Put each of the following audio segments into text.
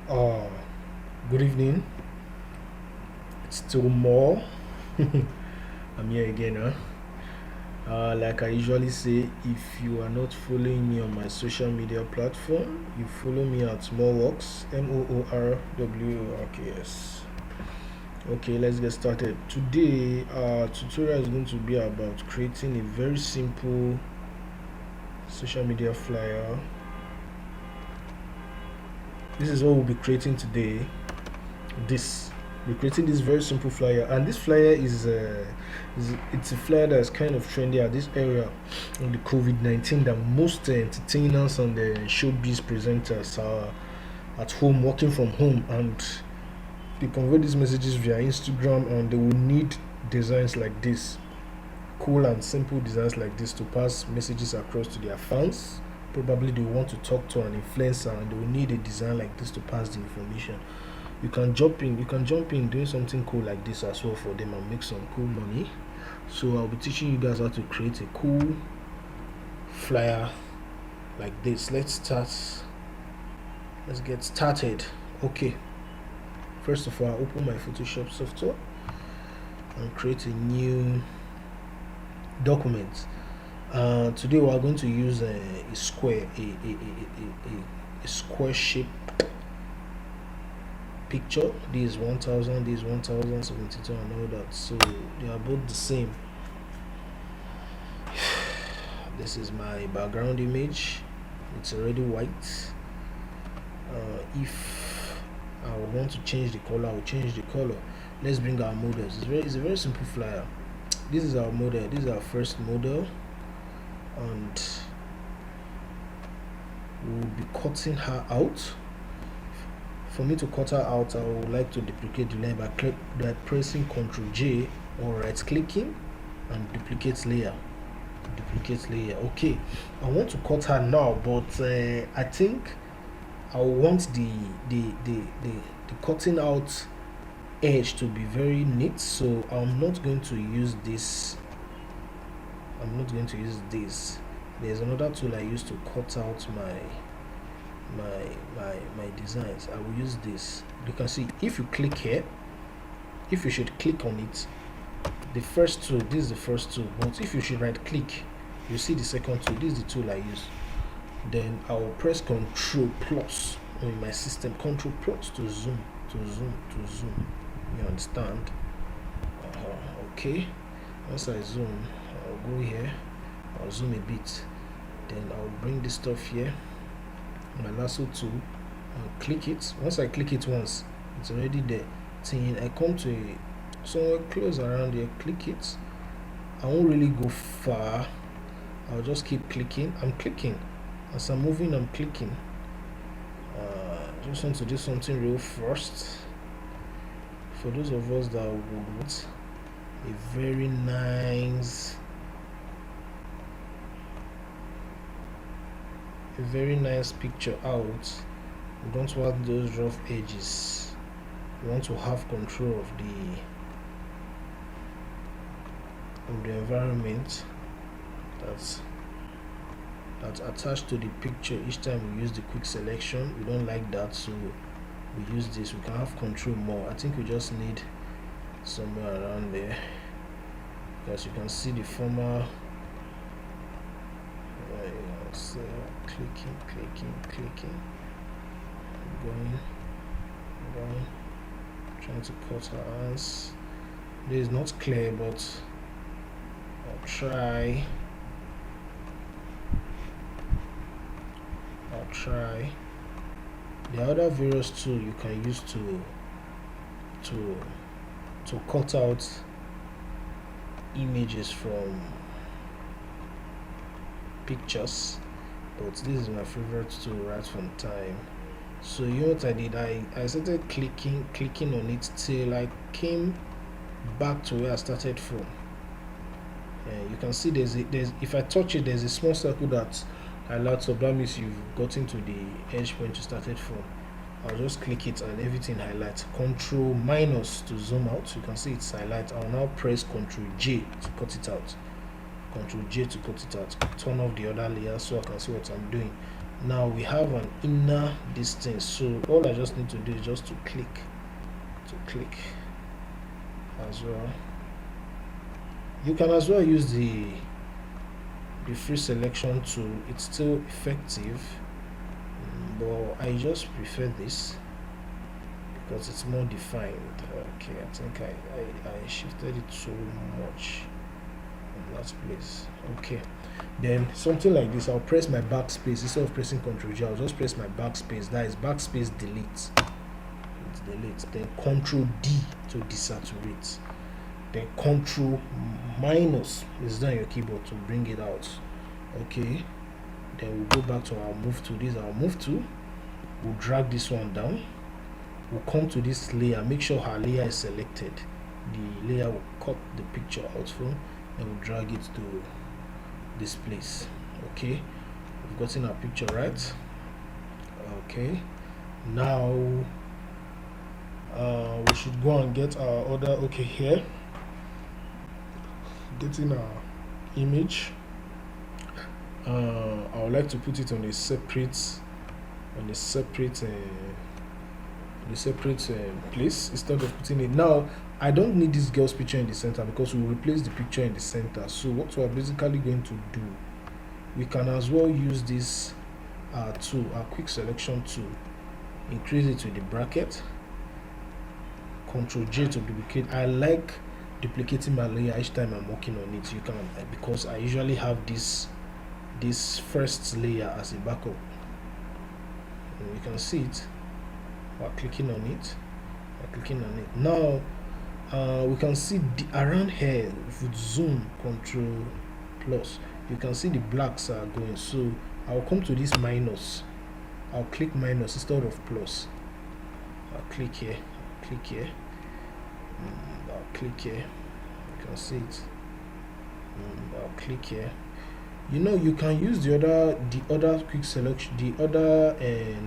Uh, Good evening. It's still more. I'm here again. Like I usually say, if you are not following me on my social media platform, you follow me at Moorworks, Moorworks. Okay, let's get started. Today, our tutorial is going to be about creating a very simple social media flyer. This is what we'll be creating today. This we're creating this very simple flyer, and this flyer is it's a flyer that's kind of trendy at this area in the COVID-19, that most entertainers and the showbiz presenters are at home working from home, and they convey these messages via Instagram, and they will need designs like this, cool and simple designs like this, to pass messages across to their fans. Probably they want to talk to an influencer, and they will need a design like this to pass the information. You can jump in doing something cool like this as well for them and make some cool money. So I'll be teaching you guys how to create a cool flyer like this. Let's get started. Okay, first of all, I'll open my Photoshop software and create a new document. Today we are going to use a square, a square shape picture. This is 1000, this is 1072, and all that, so they are both the same. This is my background image. It's already white. If I want to change the color, I'll change the color. Let's bring our models. It's a very simple flyer. This is our model. This is our first model, and we'll be cutting her out. For me to cut her out, I would like to duplicate the layer by pressing Ctrl J, or right clicking and duplicate layer. Okay, I want to cut her now, but I think I want the cutting out edge to be very neat, so I'm not going to use this. There's another tool I use to cut out my designs. I will use this. You can see, if you click here, if you should click on it, the first tool, this is the first tool, but if you should right click, you see the second tool. This is the tool I use. Then I will press Control plus on my system, Control plus to zoom. You understand? Okay, once I zoom, I'll go here, I'll zoom a bit, then I'll bring this stuff here, my lasso tool, and click it. Once I click it once, it's already there. Then I come to somewhere close around here, click it. I won't really go far, I'll just keep clicking. I'm clicking as I'm moving, I'm clicking. Just want to do something real first. For those of us that would want a very nice picture out, we don't want those rough edges. We want to have control of the environment that's attached to the picture. Each time we use the quick selection, we don't like that, so we use this. We can have control more. I think we just need somewhere around there, because you can see the former clicking, going, trying to cut her hands. This is not clear, but I'll try. There are other various tools you can use to cut out images from pictures, but this is my favorite tool right from time. So you know what I did? I started clicking on it till I came back to where I started from. You can see there's if I touch it, there's a small circle that highlights up. That means you've gotten to the edge point you started from. I'll just click it and everything highlights. Control minus to zoom out. You can see it's highlight. I'll now press Control J to cut it out. Turn off the other layer so I can see what I'm doing. Now we have an inner distance, so all I just need to do is just to click as well. You can as well use the free selection tool. It's still effective, but I just prefer this because it's more defined. Okay, I think I shifted it so much in that place. Okay, then something like this, I'll press my backspace instead of pressing Ctrl J. I'll just press my backspace. That is backspace delete. It's delete. Then Ctrl D to desaturate. Then Ctrl minus is down your keyboard to bring it out. Okay, then we'll go back to our move to this. Our move to. We'll drag this one down. We'll come to this layer. Make sure our layer is selected. The layer will cut the picture out from, and we'll drag it to this place. Okay, we've gotten our picture right. Okay, now we should go and get our other. Okay, here getting our image. I would like to put it on a separate place instead of putting it. Now I don't need this girl's picture in the center because we'll replace the picture in the center. So what we're basically going to do, we can as well use this tool, our quick selection tool, increase it to the bracket, Ctrl J to duplicate. I like duplicating my layer each time I'm working on it. You can, because I usually have this first layer as a backup. And you can see it by clicking on it. Now we can see around here. If we zoom Ctrl plus, you can see the blacks are going. So I'll come to this minus. I'll click minus instead of plus. I'll click here. I'll click here. You can see it. I'll click here. You know, you can use the other quick selection, the other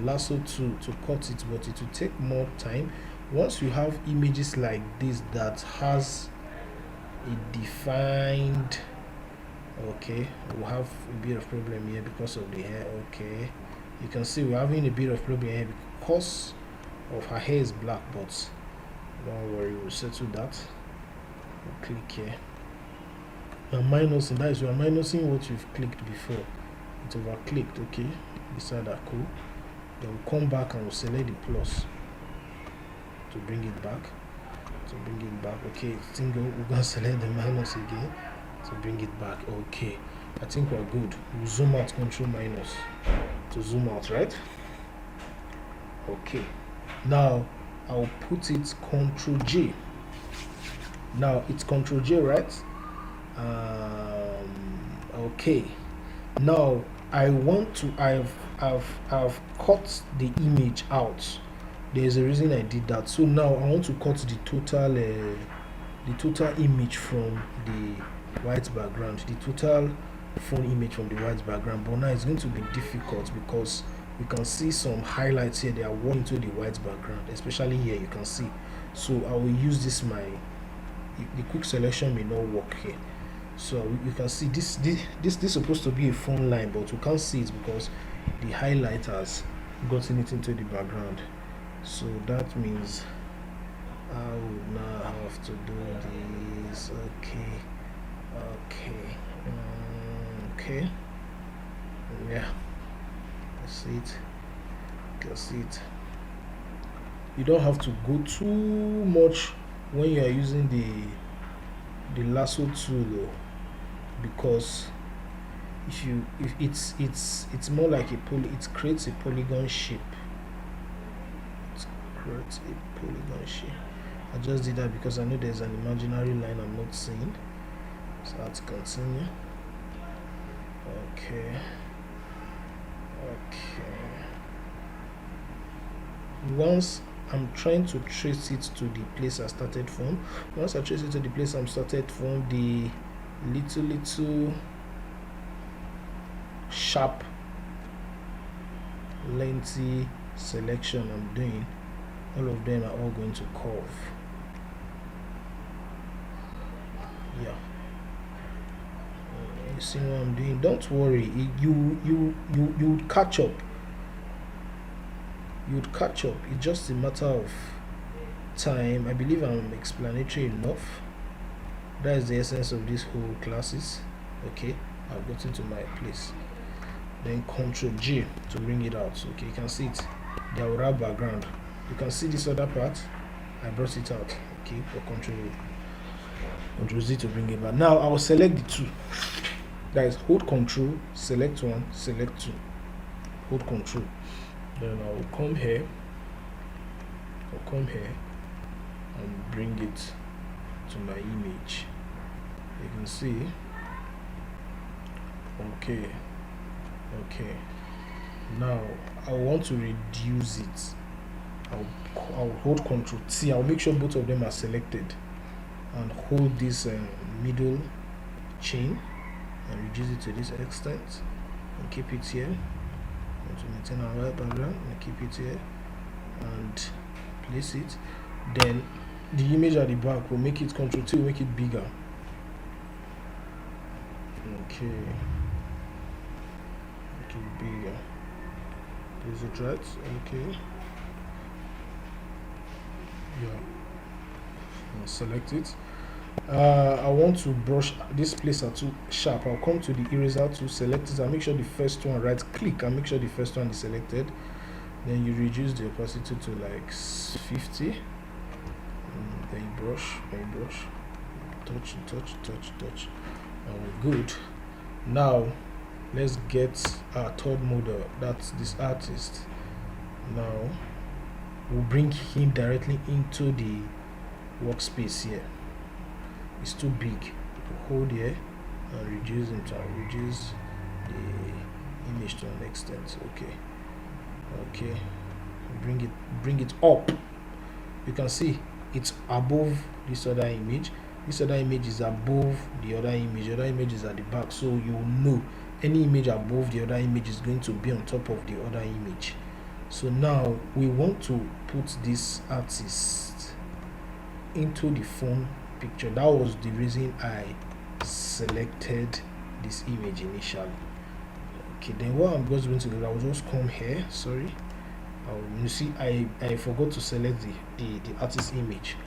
lasso tool to cut it, but it will take more time. Once you have images like this that has a defined, okay, we'll have a bit of problem here because of the hair. Okay, you can see we're having a bit of problem here because of her hair is black, but don't worry, we'll settle that. We'll click here. You're minusing, that is, you are minusing what you've clicked before. It's over clicked. Okay, beside that, cool. Then we'll come back and we'll select the plus to bring it back. Okay, we're gonna select the minus again to bring it back. Okay, I think we're good. We'll zoom out, Control minus to zoom out, right? Okay, now I'll put it Control J. Now it's Control J, right? Okay, now I want to, I've cut the image out. There's a reason I did that. So now I want to cut the total image from the white background, the total phone image from the white background. But now it's going to be difficult because you can see some highlights here. They are worn into the white background, especially here you can see. So I will use this, the quick selection may not work here. So you can see this is supposed to be a phone line, but we can't see it because the highlight has gotten it into the background. So that means I would now have to do this. Okay, yeah, that's it. You don't have to go too much when you are using the lasso tool though, because if it's more like it creates a polygon shape. I just did that because I know there's an imaginary line I'm not seeing, so I have to continue. Okay, once I'm trying to trace it to the place I started from. Once I trace it to the place I'm started from, the little sharp lengthy selection I'm doing, all of them are all going to curve. You see what I'm doing? Don't worry. You would catch up. You'd catch up. It's just a matter of time. I believe I'm explanatory enough. That is the essence of this whole classes. Okay, I've gotten to my place. Then Ctrl J to bring it out. Okay, you can see it. The Aura background. You can see this other part. I brought it out. Okay, for Ctrl Z to bring it back. Now I will select the two. That is, hold Ctrl, select one, select two. Hold Ctrl. Then I will come here. I'll come here and bring it to my image. You can see. Okay. Now I want to reduce it. I'll hold Ctrl T. I'll make sure both of them are selected, and hold this middle chain and reduce it to this extent, and keep it here. To maintain our right background, and keep it here and place it. Then the image at the back will make it Ctrl T, make it bigger. Okay, make it bigger. Is it right? Okay. Yeah. I'll select it. I want to brush this place are too sharp. I'll come to the eraser to select it and make sure the first one, right click and make sure the first one is selected. Then you reduce the opacity to like 50. Then you brush, touch. We're good. Now let's get our third model. That's this artist. Now we'll bring him directly into the workspace here. It's too big. Hold here and reduce it to reduce the image to an extent. Okay. Bring it up. You can see it's above this other image. This other image is above the other image. The other image is at the back, so you know any image above the other image is going to be on top of the other image. So now we want to put this artist into the phone picture. That was the reason I selected this image initially. Okay, then what I'm just going to do, I will just come here. Sorry, you see I forgot to select the artist image.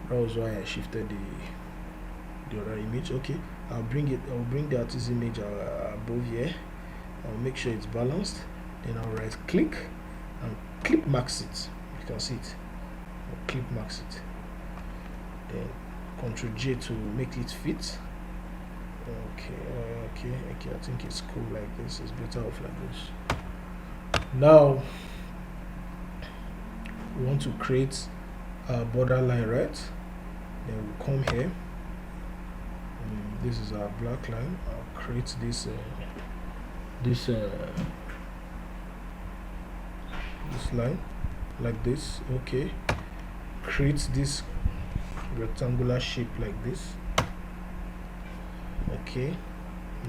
That was why I shifted the other image. Okay, I'll bring the artist image above here. I'll make sure it's balanced. Then I'll right click and clip max it. You can see it. I'll clip max it. Then Ctrl J to make it fit. Okay, I think it's cool like this. It's better off like this. Now we want to create a borderline, right? Then we'll come here. This is our black line. I'll create this line like this. Okay, create this rectangular shape like this. Okay,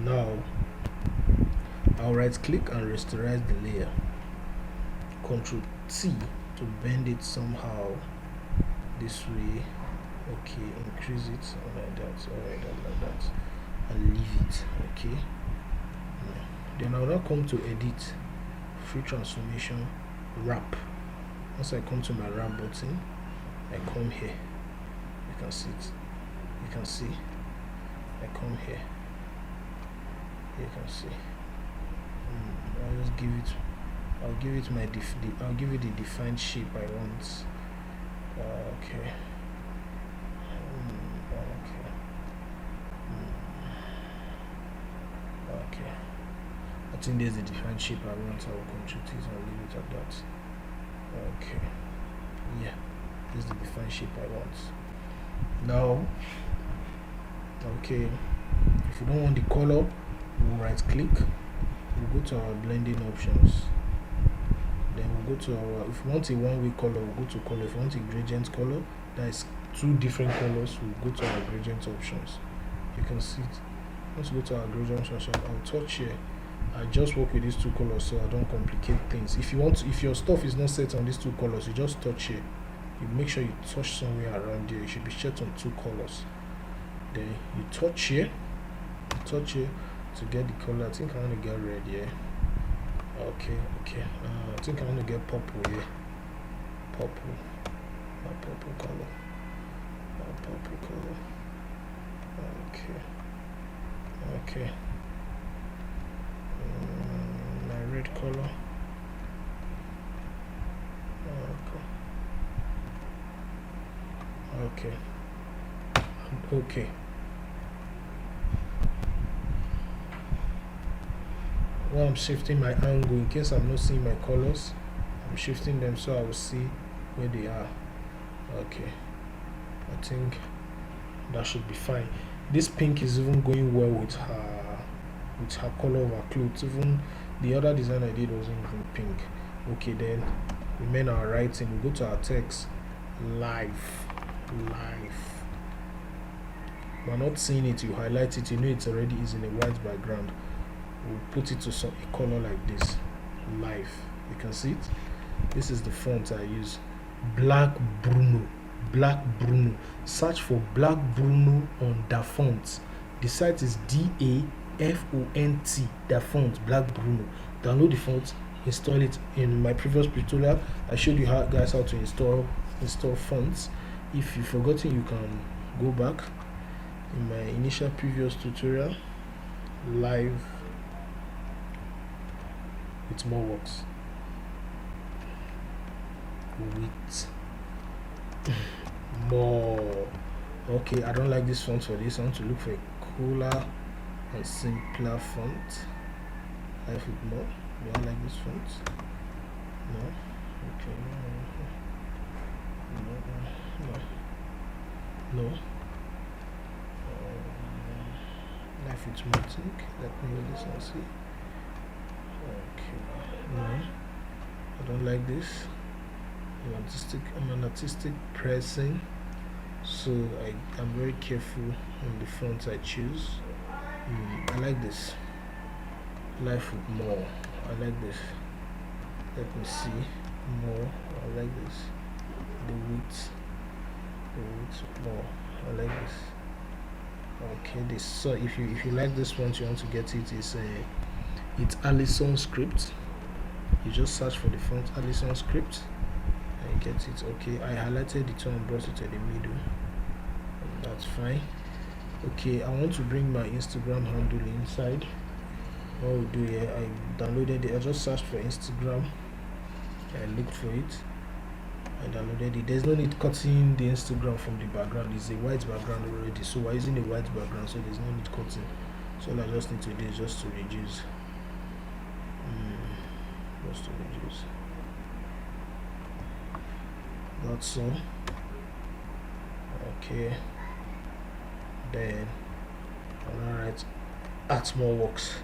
now I'll right click and rasterize the layer. Ctrl T to bend it somehow this way. Okay, increase it like that, and leave it. Okay, then I'll now come to edit, free transformation, wrap. Once I come to my wrap button, I come here. You can see it. You can see. I come here. You can see. I'll just give it. I'll give it my I'll give it the defined shape I want. Okay. Okay. I think there's the defined shape I want. I will control it and leave it at that. Okay. Yeah. This is the defined shape I want. Now, okay. If you don't want the color, we'll right click. We'll go to our blending options. Then we'll go to our, if you want a one-way color, we'll go to color. If you want a gradient color, that is two different colors, we'll go to our gradient options. You can see it. Let's go to our gradient options. I'll touch here. I just work with these two colors so I don't complicate things. If you want to, if your stuff is not set on these two colors, you just touch here. You make sure you touch somewhere around here. It should be set on two colors. Then you touch here, to get the color. I think I want to get red here. Okay. I think I want to get purple here. Purple color. Purple color. Okay. My red color. Okay. While I'm shifting my angle, in case I'm not seeing my colors, I'm shifting them so I will see where they are. Okay, I think that should be fine. This pink is even going well with her color of her clothes. Even the other design I did wasn't even pink. Okay, then remain our writing. We go to our text. Life. We're not seeing it. You highlight it. You know it already is in a white background. We'll put it to a color like this. Life. You can see it. This is the font I use. Black Bruno. Search for Black Bruno on DaFont. The site is DaFont. DaFont. Black Bruno. Download the font. Install it. In my previous tutorial, I showed you guys how to install fonts. If you've forgotten, you can go back. In my initial previous tutorial, live with more works. With more. Okay, I don't like this font for this. I want to look for a cooler and simpler font. Life with more. Do I like this font? No. Okay. No. Life with more. Think. Let me hold this and see. Okay. No. I don't like this. I'm an artistic person, so I'm very careful on the fonts I choose. I like this. Life with more. I like this. Let me see. More. I like this. The width more. I like this. Okay, this. So if you like this font, you want to get it. It's Allison Script. You just search for the font Allison Script. Get it. Okay, I highlighted the two and brought it to the middle. That's fine. Okay, I want to bring my Instagram handle inside. What we'll do here, I downloaded it. I just searched for Instagram. I looked for it. I downloaded it. There's no need cutting the Instagram from the background. It's a white background already, so we're using a white background, so there's no need cutting. So all I just need to do is just to reduce. That's all. Okay, then alright, at more works.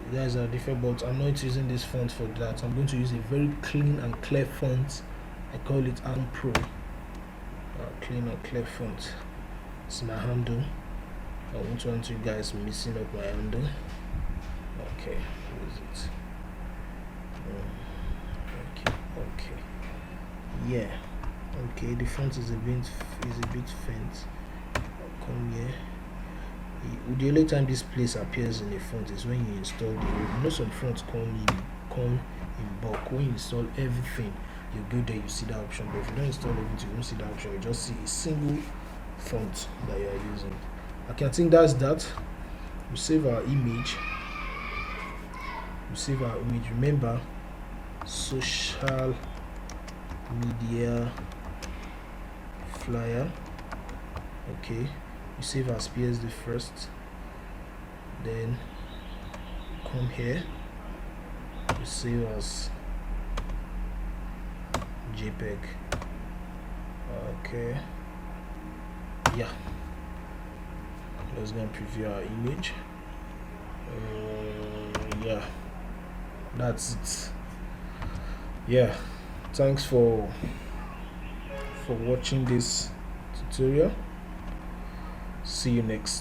You guys are different, but I'm not using this font for that. I'm going to use a very clean and clear font. I call it Pro. Clean and clear font. It's my handle. I don't want you guys messing up my handle. Okay, where is it? Okay. Yeah. Okay, the font is a bit faint. Come here. The only time this place appears in a font is when you install the. You know, some fonts come in bulk. When you install everything, you go there, you see that option. But if you don't install everything, you won't see that option. You just see a single font that you are using. Okay, I think that's that. We save our image. Remember, social media flyer. Okay, we save as PSD first, then come here, we save as JPEG. Okay, yeah, let's go and preview our image. Yeah, that's it. Yeah, thanks for watching this tutorial. See you next.